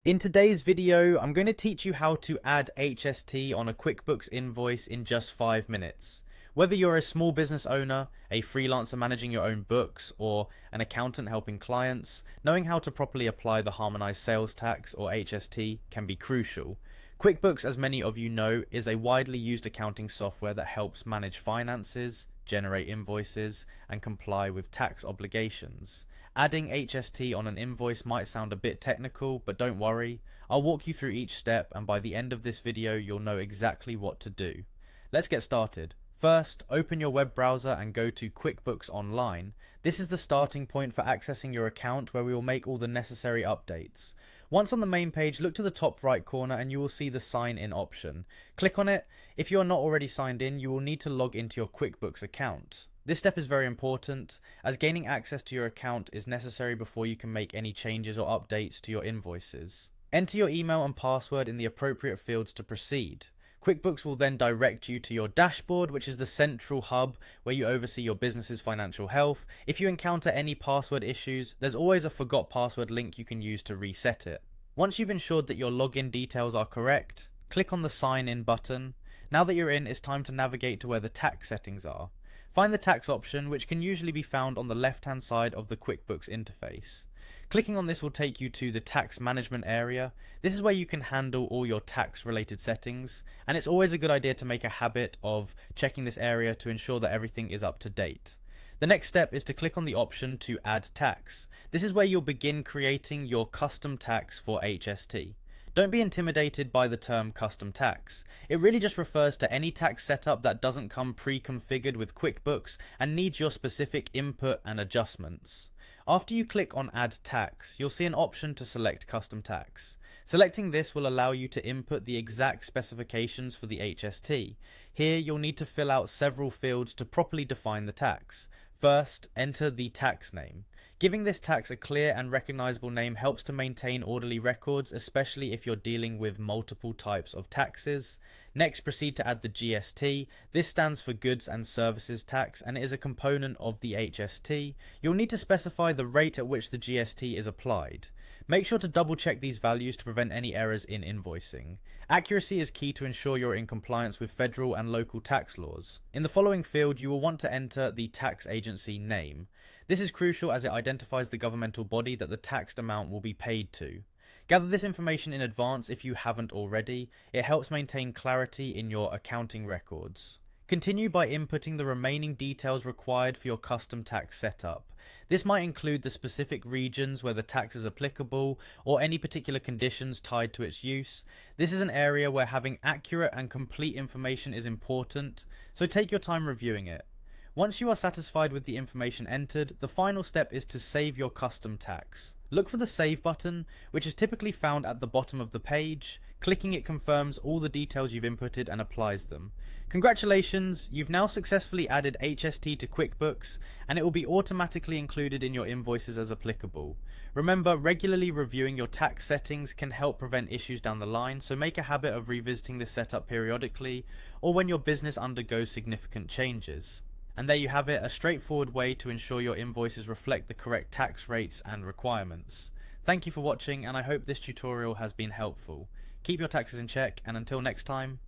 In today's video, I'm going to teach you how to add HST on a QuickBooks invoice in just 5 minutes. Whether you're a small business owner, a freelancer managing your own books, or an accountant helping clients, knowing how to properly apply the harmonized sales tax or HST can be crucial. QuickBooks, as many of you know, is a widely used accounting software that helps manage finances, generate invoices, and comply with tax obligations. Adding HST on an invoice might sound a bit technical, but don't worry. I'll walk you through each step, and by the end of this video, you'll know exactly what to do. Let's get started. First, open your web browser and go to QuickBooks Online. This is the starting point for accessing your account, where we will make all the necessary updates. Once on the main page, look to the top right corner and you will see the sign in option. Click on it. If you are not already signed in, you will need to log into your QuickBooks account. This step is very important, as gaining access to your account is necessary before you can make any changes or updates to your invoices. Enter your email and password in the appropriate fields to proceed. QuickBooks will then direct you to your dashboard, which is the central hub where you oversee your business's financial health. If you encounter any password issues, there's always a forgot password link you can use to reset it. Once you've ensured that your login details are correct, click on the sign in button. Now that you're in, it's time to navigate to where the tax settings are. Find the tax option, which can usually be found on the left-hand side of the QuickBooks interface. Clicking on this will take you to the tax management area. This is where you can handle all your tax-related settings, and it's always a good idea to make a habit of checking this area to ensure that everything is up to date. The next step is to click on the option to add tax. This is where you'll begin creating your custom tax for HST. Don't be intimidated by the term custom tax. It really just refers to any tax setup that doesn't come pre-configured with QuickBooks and needs your specific input and adjustments. After you click on Add Tax, you'll see an option to select Custom Tax. Selecting this will allow you to input the exact specifications for the HST. Here you'll need to fill out several fields to properly define the tax. First, enter the tax name. Giving this tax a clear and recognizable name helps to maintain orderly records, especially if you're dealing with multiple types of taxes. Next, proceed to add the GST. This stands for Goods and Services Tax and it is a component of the HST. You'll need to specify the rate at which the GST is applied. Make sure to double check these values to prevent any errors in invoicing. Accuracy is key to ensure you're in compliance with federal and local tax laws. In the following field, you will want to enter the tax agency name. This is crucial as it identifies the governmental body that the taxed amount will be paid to. Gather this information in advance if you haven't already. It helps maintain clarity in your accounting records. Continue by inputting the remaining details required for your custom tax setup. This might include the specific regions where the tax is applicable or any particular conditions tied to its use. This is an area where having accurate and complete information is important, so take your time reviewing it. Once you are satisfied with the information entered, the final step is to save your custom tax. Look for the Save button, which is typically found at the bottom of the page. Clicking it confirms all the details you've inputted and applies them. Congratulations, you've now successfully added HST to QuickBooks, and it will be automatically included in your invoices as applicable. Remember, regularly reviewing your tax settings can help prevent issues down the line, so make a habit of revisiting this setup periodically, or when your business undergoes significant changes. And there you have it, a straightforward way to ensure your invoices reflect the correct tax rates and requirements. Thank you for watching, and I hope this tutorial has been helpful. Keep your taxes in check, and until next time,